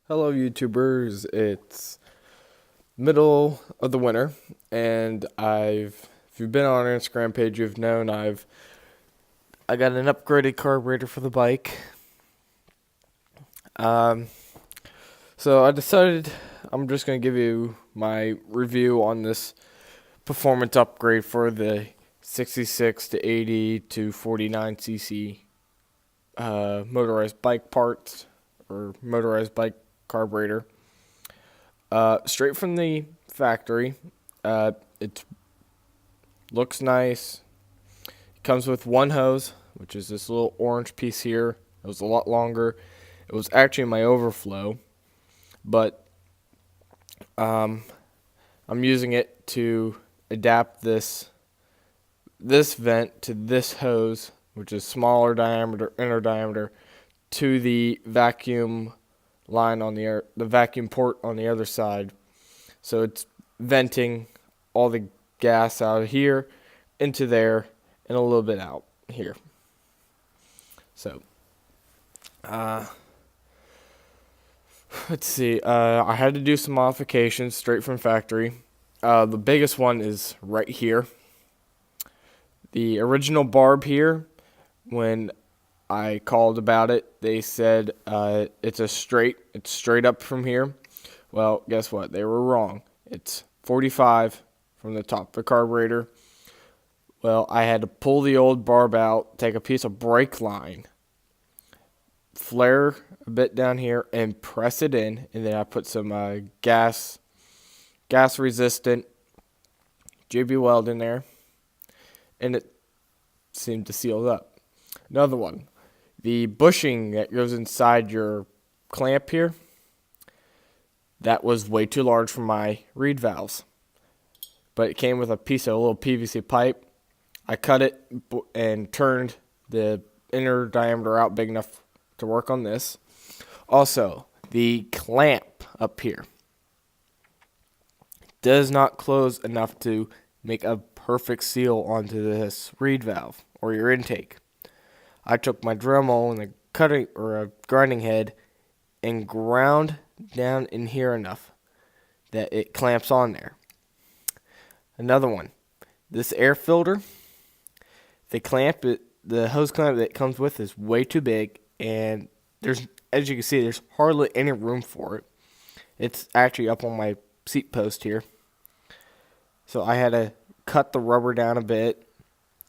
Hello, YouTubers. It's middle of the winter, and if you've been on our Instagram page, you've known I got an upgraded carburetor for the bike. Um, so I decided I'm just gonna give you my review on this performance upgrade for the 66 to 80 to 49cc motorized bike parts or motorized bike carburetor. Straight from the factory. It looks nice. It comes with one hose, which is this little orange piece here. It was a lot longer. It was actually my overflow, but um, I'm using it to adapt this vent to this hose, which is smaller diameter, inner diameter, to the vacuum line on the vacuum port on the other side. So it's venting all the gas out of here into there and a little bit out here. So, uh, let's see. I had to do some modifications straight from factory. The biggest one is right here. The original barb here, when I called about it, they said it's straight up from here. Well, guess what? They were wrong. It's 45 from the top of the carburetor. Well, I had to pull the old barb out, take a piece of brake line, flare a bit down here, and press it in. And then I put some gas resistant JB Weld in there, and it seemed to seal up. Another one, the bushing that goes inside your clamp here, that was way too large for my reed valves. But it came with a piece of a little PVC pipe. I cut it and turned the inner diameter out big enough to work on this. Also, the clamp up here does not close enough to make a perfect seal onto this reed valve or your intake. I took my Dremel and a cutting or a grinding head and ground down in here enough that it clamps on there. Another one, this air filter, the hose clamp that it comes with is way too big, and as you can see, there's hardly any room for it. It's actually up on my seat post here. So I had to cut the rubber down a bit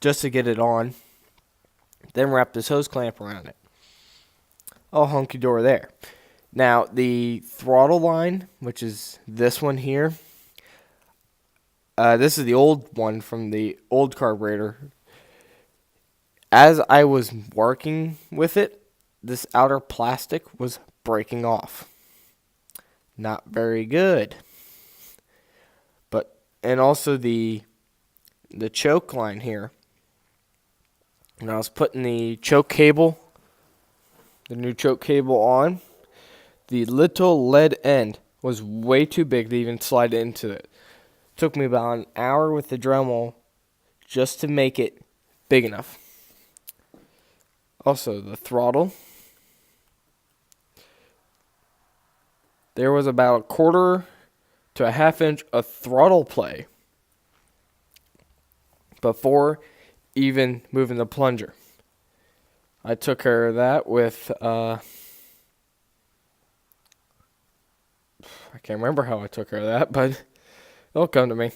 just to get it on, then wrap this hose clamp around it. All hunky-dory there. Now, the throttle line, which is this one here, this is the old one from the old carburetor. As I was working with it, this outer plastic was breaking off. Not very good. And also the choke line here. When I was putting the new choke cable on, the little lead end was way too big to even slide into it. Took me about an hour with the Dremel just to make it big enough. Also, the throttle. There was about a quarter to a half inch of throttle play before even moving the plunger. I took care of that with, I can't remember how I took care of that, but it'll come to me.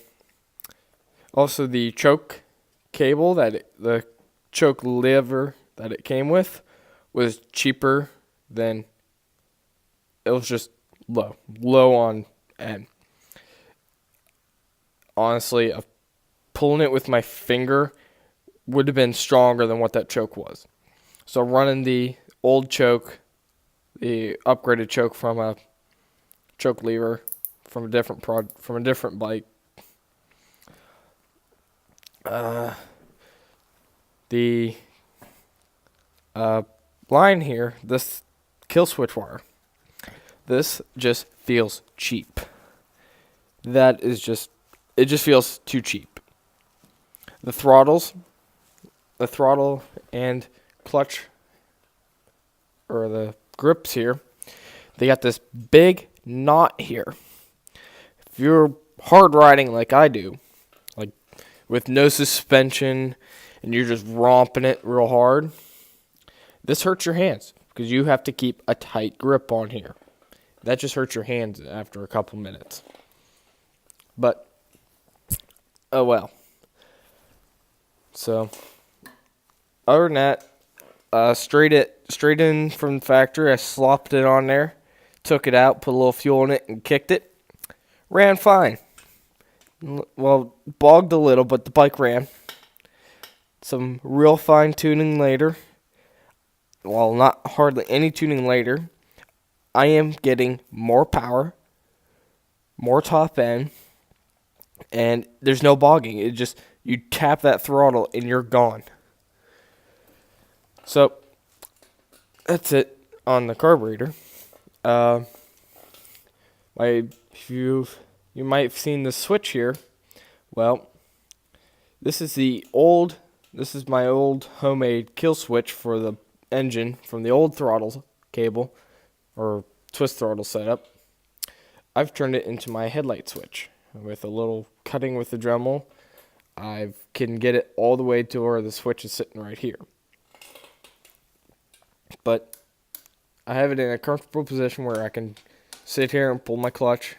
Also, the choke cable, the choke lever that it came with was cheaper than, it was just low on end. Honestly, pulling it with my finger would have been stronger than what that choke was. So running the old choke, the upgraded choke from a choke lever from a different bike. The line here, this kill switch wire, this just feels cheap. It just feels too cheap. The throttle and clutch, or the grips here, they got this big knot here. If you're hard riding like I do, like with no suspension, and you're just romping it real hard, this hurts your hands because you have to keep a tight grip on here. That just hurts your hands after a couple minutes. But, oh well. So, other than that, straight in from the factory, I slopped it on there, took it out, put a little fuel in it, and kicked it. Ran fine. Well, bogged a little, but the bike ran. Some real fine tuning later. Well, not hardly any tuning later. I am getting more power, more top end, and there's no bogging. It just, you tap that throttle and you're gone. So, that's it on the carburetor. You might have seen the switch here. Well, this is my old homemade kill switch for the engine from the old throttle cable or twist throttle setup. I've turned it into my headlight switch with a little cutting with the Dremel. I can get it all the way to where the switch is sitting right here. But I have it in a comfortable position where I can sit here and pull my clutch,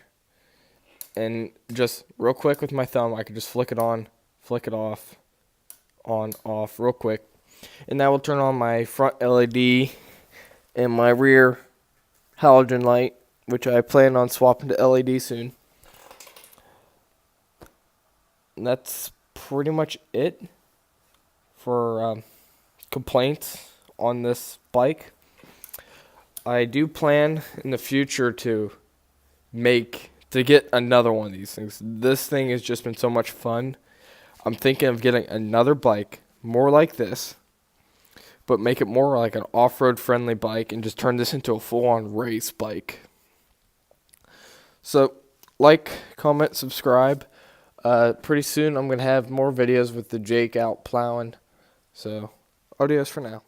and just real quick with my thumb I can just flick it on, flick it off, on, off real quick. And that will turn on my front LED and my rear halogen light, which I plan on swapping to LED soon. And that's pretty much it for complaints on this bike. I do plan in the future to get another one of these things. This thing has just been so much fun. I'm thinking of getting another bike more like this, but make it more like an off-road friendly bike and just turn this into a full-on race bike. So, like, comment, subscribe. Pretty soon I'm going to have more videos with the Jake out plowing. So, adios for now.